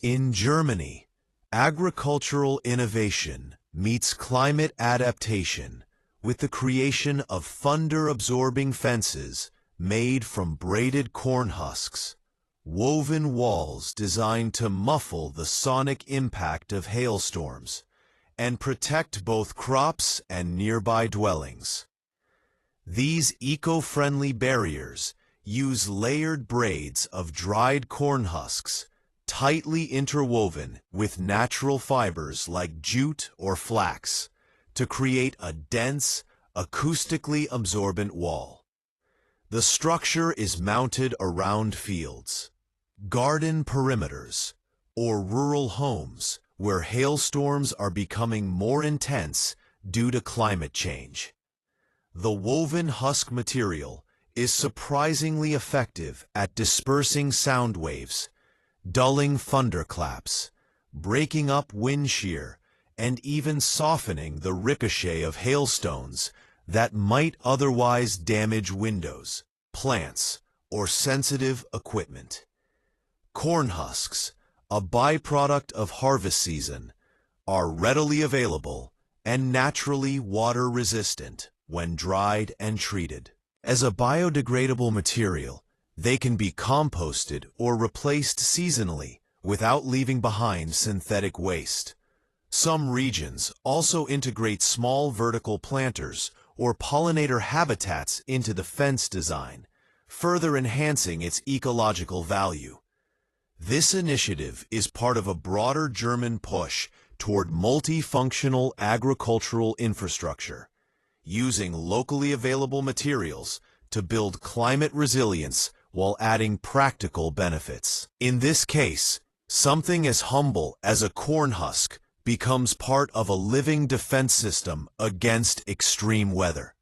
In Germany, agricultural innovation meets climate adaptation with the creation of thunder-absorbing fences made from braided corn husks, woven walls designed to muffle the sonic impact of hailstorms and protect both crops and nearby dwellings. These eco-friendly barriers use layered braids of dried corn husks tightly interwoven with natural fibers like jute or flax to create a dense, acoustically absorbent wall. The structure is mounted around fields, garden perimeters, or rural homes where hailstorms are becoming more intense due to climate change. The woven husk material is surprisingly effective at dispersing sound waves, dulling thunderclaps, breaking up wind shear, and even softening the ricochet of hailstones that might otherwise damage windows, plants, or sensitive equipment. Corn husks, a byproduct of harvest season, are readily available and naturally water-resistant when dried and treated. As a biodegradable material, they can be composted or replaced seasonally without leaving behind synthetic waste. Some regions also integrate small vertical planters or pollinator habitats into the fence design, further enhancing its ecological value. This initiative is part of a broader German push toward multifunctional agricultural infrastructure, using locally available materials to build climate resilience while adding practical benefits. In this case, something as humble as a corn husk becomes part of a living defense system against extreme weather.